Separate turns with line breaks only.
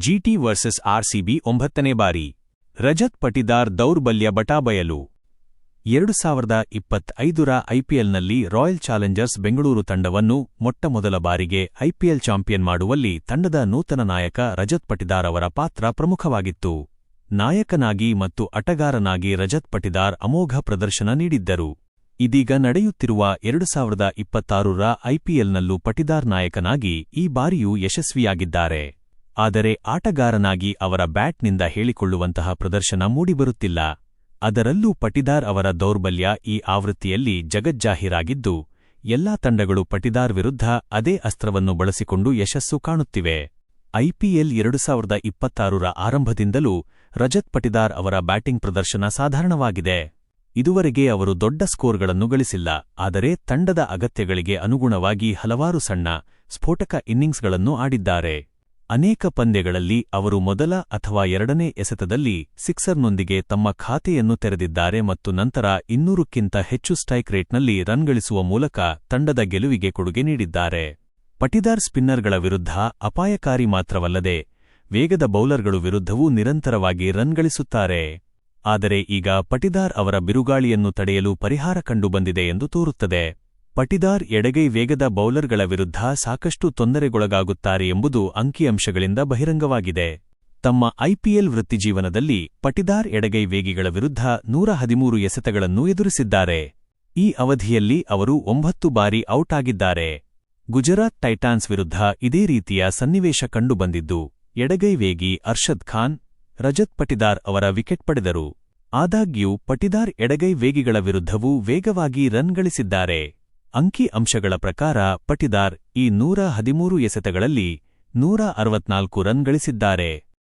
ಜಿಟಿ versus RCB 9ನೇ ಬಾರಿ ರಜತ್ ಪಟಿದಾರ್ ದೌರ್ಬಲ್ಯ ಬಟಾಬಯಲು 2025ರ ಐಪಿಎಲ್ನಲ್ಲಿ royal Challengers Bengaluru ತಂಡವನ್ನು ಮೊಟ್ಟಮೊದಲ ಬಾರಿಗೆ ಐಪಿಎಲ್ ಚಾಂಪಿಯನ್ ಮಾಡುವಲ್ಲಿ ತಂಡದ ನೂತನ ನಾಯಕ ರಜತ್ ಪಟಿದಾರ್ ಅವರ ಪಾತ್ರ ಪ್ರಮುಖವಾಗಿತ್ತು. ನಾಯಕನಾಗಿ ಮತ್ತು ಆಟಗಾರನಾಗಿ ರಜತ್ ಪಟಿದಾರ್ ಅಮೋಘ ಪ್ರದರ್ಶನ ನೀಡಿದ್ದರು. ಇದೀಗ ನಡೆಯುತ್ತಿರುವ 2026ರ ಐಪಿಎಲ್ನಲ್ಲೂ ಪಟಿದಾರ್ ನಾಯಕನಾಗಿ ಈ ಬಾರಿಯೂ ಯಶಸ್ವಿಯಾಗಿದ್ದಾರೆ. ಆದರೆ ಆಟಗಾರನಾಗಿ ಅವರ ಬ್ಯಾಟ್ನಿಂದ ಹೇಳಿಕೊಳ್ಳುವಂತಹ ಪ್ರದರ್ಶನ ಮೂಡಿಬರುತ್ತಿಲ್ಲ. ಅದರಲ್ಲೂ ಪಟಿದಾರ್ ಅವರ ದೌರ್ಬಲ್ಯ ಈ ಆವೃತ್ತಿಯಲ್ಲಿ ಜಗಜ್ಜಾಹೀರಾಗಿದ್ದು, ಎಲ್ಲಾ ತಂಡಗಳು ಪಟಿದಾರ್ ವಿರುದ್ಧ ಅದೇ ಅಸ್ತ್ರವನ್ನು ಬಳಸಿಕೊಂಡು ಯಶಸ್ಸು ಕಾಣುತ್ತಿವೆ. ಐಪಿಎಲ್ 2026ರ ಆರಂಭದಿಂದಲೂ ರಜತ್ ಪಟಿದಾರ್ ಅವರ ಬ್ಯಾಟಿಂಗ್ ಪ್ರದರ್ಶನ ಸಾಧಾರಣವಾಗಿದೆ. ಇದುವರೆಗೆ ಅವರು ದೊಡ್ಡ ಸ್ಕೋರ್ಗಳನ್ನು ಗಳಿಸಿಲ್ಲ, ಆದರೆ ತಂಡದ ಅಗತ್ಯಗಳಿಗೆ ಅನುಗುಣವಾಗಿ ಹಲವಾರು ಸಣ್ಣ, ಸ್ಫೋಟಕ ಇನ್ನಿಂಗ್ಸ್ಗಳನ್ನು ಆಡಿದ್ದಾರೆ. ಅನೇಕ ಪಂದ್ಯಗಳಲ್ಲಿ ಅವರು ಮೊದಲ ಅಥವಾ ಎರಡನೇ ಎಸೆತದಲ್ಲಿ ಸಿಕ್ಸರ್ನೊಂದಿಗೆ ತಮ್ಮ ಖಾತೆಯನ್ನು ತೆರೆದಿದ್ದಾರೆ ಮತ್ತು ನಂತರ 200ಕ್ಕಿಂತ ಹೆಚ್ಚು ಸ್ಟ್ರೈಕ್ ರೇಟ್ನಲ್ಲಿ ರನ್ ಗಳಿಸುವ ಮೂಲಕ ತಂಡದ ಗೆಲುವಿಗೆ ಕೊಡುಗೆ ನೀಡಿದ್ದಾರೆ. ಪಟಿದಾರ್ ಸ್ಪಿನ್ನರ್ಗಳ ವಿರುದ್ಧ ಅಪಾಯಕಾರಿ ಮಾತ್ರವಲ್ಲದೆ ವೇಗದ ಬೌಲರ್ಗಳು ವಿರುದ್ಧವೂ ನಿರಂತರವಾಗಿ ರನ್ ಗಳಿಸುತ್ತಾರೆ. ಆದರೆ ಈಗ ಪಟಿದಾರ್ ಅವರ ಬಿರುಗಾಳಿಯನ್ನು ತಡೆಯಲು ಪರಿಹಾರ ಕಂಡುಬಂದಿದೆ ಎಂದು ತೋರುತ್ತದೆ. ಪಟಿದಾರ್ ಎಡಗೈ ವೇಗದ ಬೌಲರ್ಗಳ ವಿರುದ್ಧ ಸಾಕಷ್ಟು ತೊಂದರೆಗೊಳಗಾಗುತ್ತಾರೆ ಎಂಬುದು ಅಂಕಿಅಂಶಗಳಿಂದ ಬಹಿರಂಗವಾಗಿದೆ. ತಮ್ಮ ಐಪಿಎಲ್ ವೃತ್ತಿಜೀವನದಲ್ಲಿ ಪಟಿದಾರ್ ಎಡಗೈ ವೇಗಿಗಳ ವಿರುದ್ಧ 113 ಎಸೆತಗಳನ್ನು ಎದುರಿಸಿದ್ದಾರೆ. ಈ ಅವಧಿಯಲ್ಲಿ ಅವರು 9 ಬಾರಿ ಔಟ್ ಆಗಿದ್ದಾರೆ. ಗುಜರಾತ್ ಟೈಟಾನ್ಸ್ ವಿರುದ್ಧ ಇದೇ ರೀತಿಯ ಸನ್ನಿವೇಶ ಕಂಡುಬಂದಿದ್ದು, ಎಡಗೈ ವೇಗಿ ಅರ್ಷದ್ ಖಾನ್, ರಜತ್ ಪಟಿದಾರ್ ಅವರ ವಿಕೆಟ್ ಪಡೆದರು. ಆದಾಗ್ಯೂ ಪಟಿದಾರ್ ಎಡಗೈ ವೇಗಿಗಳ ವಿರುದ್ಧವೂ ವೇಗವಾಗಿ ರನ್ ಗಳಿಸಿದ್ದಾರೆ. ಅಂಕಿ ಅಂಶಗಳ ಪ್ರಕಾರ ಪಟಿದಾರ್ ಈ 113 ಎಸೆತಗಳಲ್ಲಿ 164 ರನ್ ಗಳಿಸಿದ್ದಾರೆ.